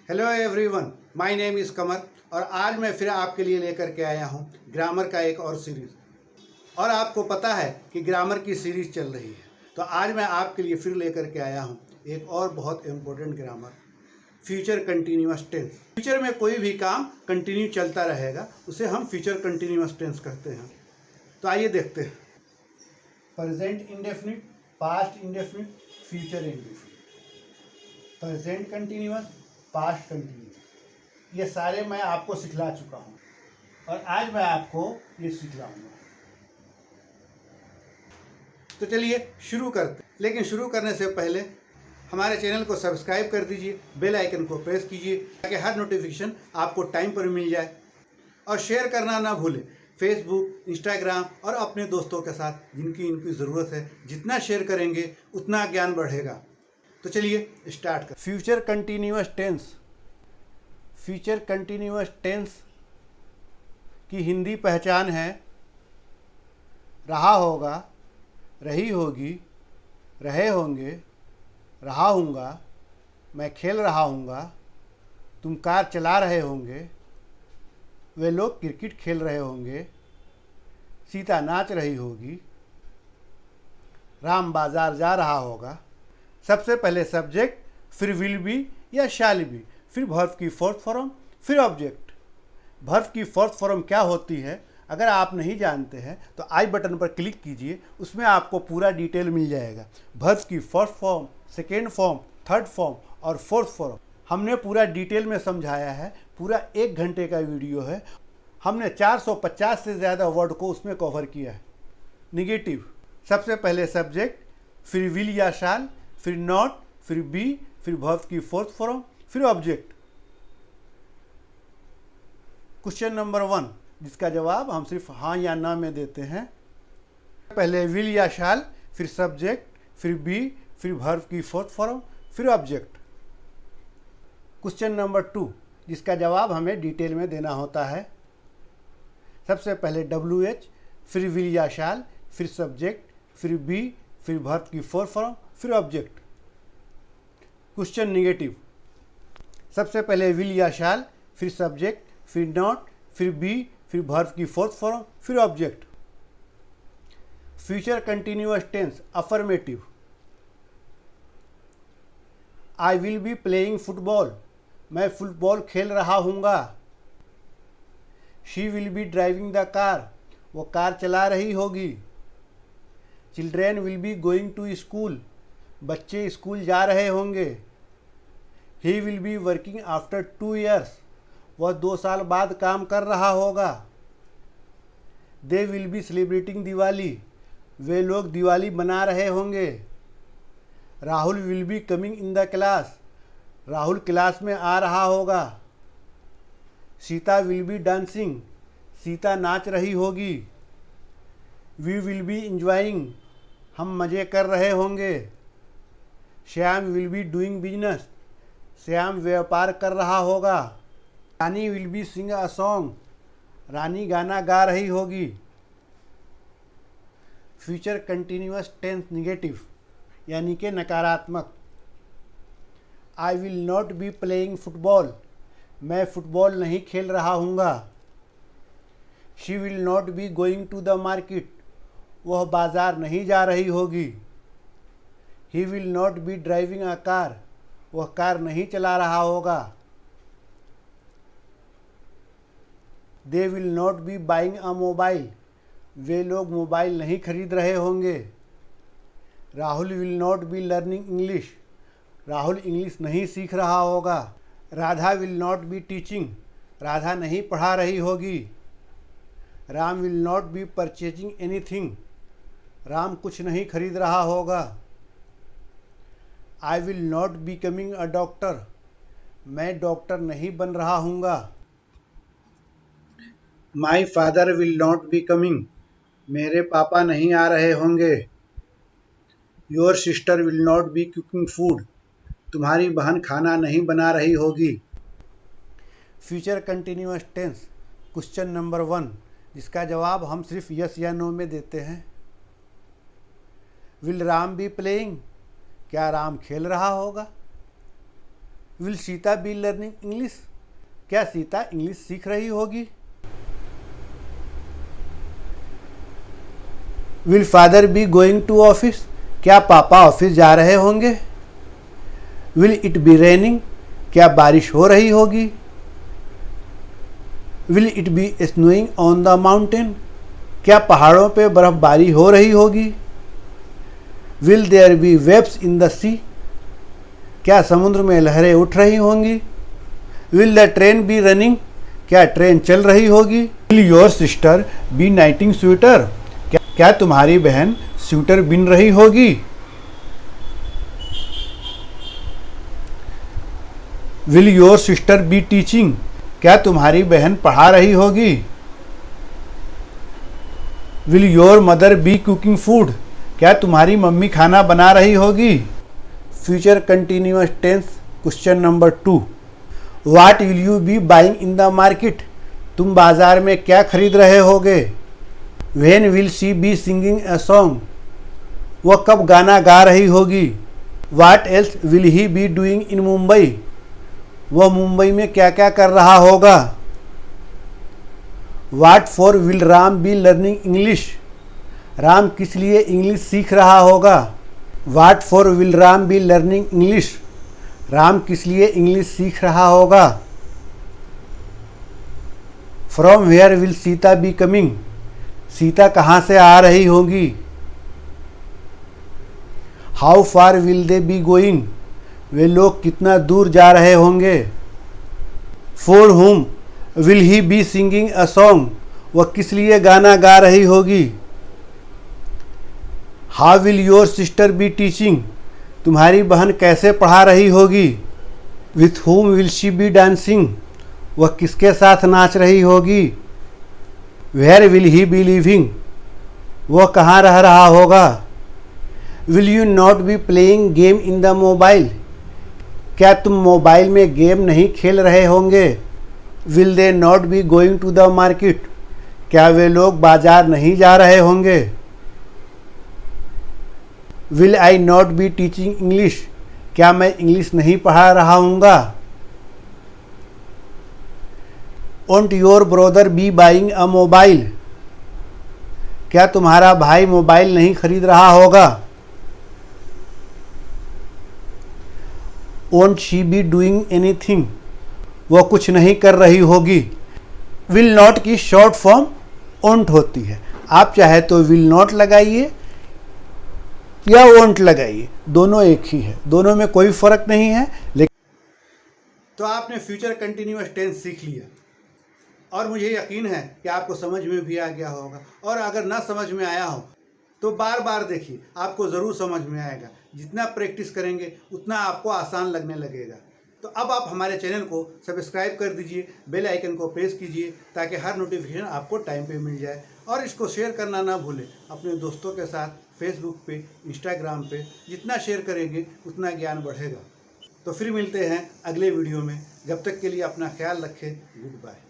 Hello everyone, my name is Qamar और आज मैं फिर आपके लिए लेकर के आया हूँ ग्रामर का एक और सीरीज़। और आपको पता है कि ग्रामर की सीरीज़ चल रही है, तो आज मैं आपके लिए फिर लेकर के आया हूँ एक और बहुत important grammar, future continuous tense. Future में कोई भी काम कंटिन्यू चलता रहेगा, उसे हम फ्यूचर कंटिन्यूअस टेंस कहते हैं। तो आइए देखते हैं। Present indefinite, past indefinite, future indefinite, present continuous, past continuous, ये सारे मैं आपको सिखला चुका हूँ और आज मैं आपको ये सिखलाऊंगा। तो चलिए शुरू करते हैं। लेकिन शुरू करने से पहले हमारे चैनल को सब्सक्राइब कर दीजिए, बेल आइकन को प्रेस कीजिए ताकि हर नोटिफिकेशन आपको टाइम पर मिल जाए। और शेयर करना ना भूलें, फेसबुक, इंस्टाग्राम और अपने दोस्तों के साथ जिनकी इनकी ज़रूरत है। जितना शेयर करेंगे उतना ज्ञान बढ़ेगा। तो चलिए स्टार्ट कर। Future continuous tense. Future continuous tense की हिंदी पहचान है रहा होगा, रही होगी, रहे होंगे, रहा हूँगा, मैं खेल रहा हूँगा, तुम कार चला रहे होंगे, वे लोग क्रिकेट खेल रहे होंगे, सीता नाच रही होगी, राम बाजार जा रहा होगा। सबसे पहले सब्जेक्ट, फिर विल बी या शैल बी, फिर वर्ब की फोर्थ फॉर्म, फिर ऑब्जेक्ट। वर्ब की फोर्थ फॉर्म क्या होती है अगर आप नहीं जानते हैं तो आई बटन पर क्लिक कीजिए, उसमें आपको पूरा डिटेल मिल जाएगा। वर्ब की first form, second form, third form और फोर्थ फॉर्म हमने पूरा डिटेल में समझाया है। पूरा 1 घंटे का वीडियो है। हमने 450 से ज़्यादा वर्ड को उसमें कवर किया है। निगेटिव, सबसे पहले सब्जेक्ट, फिर विल या शाल, फिर नॉट, फिर बी, फिर वर्ब की फोर्थ फॉर्म, फिर ऑब्जेक्ट। क्वेश्चन नंबर 1 जिसका जवाब हम सिर्फ हाँ या ना में देते हैं। पहले विल या शाल, फिर सब्जेक्ट, फिर बी, फिर वर्ब की फोर्थ फॉर्म, फिर ऑब्जेक्ट। क्वेश्चन नंबर 2 जिसका जवाब हमें डिटेल में देना होता है। सबसे पहले WH, फिर विल या शाल, फिर सब्जेक्ट, फिर बी, फिर वर्ब की फोर्थ फॉर्म, फिर ऑब्जेक्ट। क्वेश्चन निगेटिव, सबसे पहले विल या शाल, फिर सब्जेक्ट, फिर नॉट, फिर बी, फिर वर्ब की फोर्थ फॉर्म, फिर object. Future continuous tense affirmative, I will be playing football, मैं फुटबॉल खेल रहा हूँगा। She will be driving the car, वो कार चला रही होगी। Children will be going to school, बच्चे स्कूल जा रहे होंगे। He will be working after 2 years, वह 2 साल बाद काम कर रहा होगा। They will be celebrating Diwali, वे लोग दिवाली मना रहे होंगे। Rahul will be coming in the class, Rahul class में आ रहा होगा। Sita will be dancing, Sita नाच रही होगी। वी विल बी इंजॉइंग, हम मज़े कर रहे होंगे। Shyam will be doing business, Shyam व्यापार कर रहा होगा। Rani will be sing a song, Rani गाना गा रही होगी। फ्यूचर कंटिन्यूअस टेंस निगेटिव यानी कि नकारात्मक। I will not be playing football, मैं फुटबॉल नहीं खेल रहा हूँगा। She will not be going to the market, वह बाजार नहीं जा रही होगी। He will not be driving a car, वह कार नहीं चला रहा होगा। They will not be buying a mobile, वे लोग मोबाइल नहीं खरीद रहे होंगे। Rahul will not be learning English, Rahul English नहीं सीख रहा होगा। Radha will not be teaching, Radha नहीं पढ़ा रही होगी। Ram will not be purchasing anything, Ram कुछ नहीं खरीद रहा होगा। I will not be coming a doctor, मैं डॉक्टर नहीं बन रहा हूँगा। My father will not be coming, मेरे पापा नहीं आ रहे होंगे। Your sister will not be cooking food, तुम्हारी बहन खाना नहीं बना रही होगी। Future continuous tense question number 1 जिसका जवाब हम सिर्फ यस या नो में देते हैं। विल राम बी प्लेइंग, क्या राम खेल रहा होगा। Will Sita be learning English, क्या सीता इंग्लिश सीख रही होगी? Will father be going to office, क्या पापा ऑफिस जा रहे होंगे? विल इट बी रेनिंग, क्या बारिश हो रही होगी? Will it be snowing on the mountain, क्या पहाड़ों पे बर्फबारी हो रही होगी? Will there be waves in the sea, क्या समुद्र में लहरें उठ रही होंगी? Will the train be running, क्या ट्रेन चल रही होगी? Will your sister be knitting sweater, क्या तुम्हारी बहन स्वेटर बिन रही होगी? Will your sister be teaching, क्या तुम्हारी बहन पढ़ा रही होगी? Will your mother B cooking food, क्या तुम्हारी मम्मी खाना बना रही होगी? Future continuous tense question number 2, what will you be buying in the market, तुम बाजार में क्या खरीद रहे होगे? When will she be singing a song, वह कब गाना गा रही होगी? What else will he be doing in Mumbai, वह मुंबई में क्या क्या कर रहा होगा? What for will Ram be learning English, Ram किस लिए इंग्लिश सीख रहा होगा? What for will Ram be learning English, Ram किस लिए इंग्लिश सीख रहा होगा? From where will Sita be coming, Sita कहाँ से आ रही होगी? How far will they be going, वे लोग कितना दूर जा रहे होंगे? For whom will he be singing a song, वह किस लिए गाना गा रही होगी? How will your sister be teaching, तुम्हारी बहन कैसे पढ़ा रही होगी? With whom will she B dancing, वह किसके साथ नाच रही होगी? Where will he be living, वह कहाँ रह रहा होगा? Will you not be playing game in the mobile, क्या तुम मोबाइल में गेम नहीं खेल रहे होंगे? Will they not be going to the market, क्या वे लोग बाजार नहीं जा रहे होंगे? Will I not be teaching English, क्या मैं इंग्लिश नहीं पढ़ा रहा हूँगा? Won't your brother be buying a mobile, क्या तुम्हारा भाई मोबाइल नहीं खरीद रहा होगा? Won't she be doing anything, वह कुछ नहीं कर रही होगी। विल नॉट की शॉर्ट फॉर्म वोंट होती है, आप चाहे तो विल नॉट लगाइए या वोंट लगाइए, दोनों एक ही है, दोनों में कोई फर्क नहीं है। लेकिन तो आपने फ्यूचर कंटिन्यूअस टेंस सीख लिया और मुझे यकीन है कि आपको समझ में भी आ गया होगा, और अगर ना समझ में आया हो तो बार बार देखिए, आपको ज़रूर समझ में आएगा। जितना प्रैक्टिस करेंगे उतना आपको आसान लगने लगेगा। तो अब आप हमारे चैनल को सब्सक्राइब कर दीजिए, बेल आइकन को प्रेस कीजिए ताकि हर नोटिफिकेशन आपको टाइम पे मिल जाए, और इसको शेयर करना ना भूलें अपने दोस्तों के साथ, फेसबुक पे, इंस्टाग्राम पे। जितना शेयर करेंगे उतना ज्ञान बढ़ेगा। तो फिर मिलते हैं अगले वीडियो में, जब तक के लिए अपना ख्याल रखें। Good bye.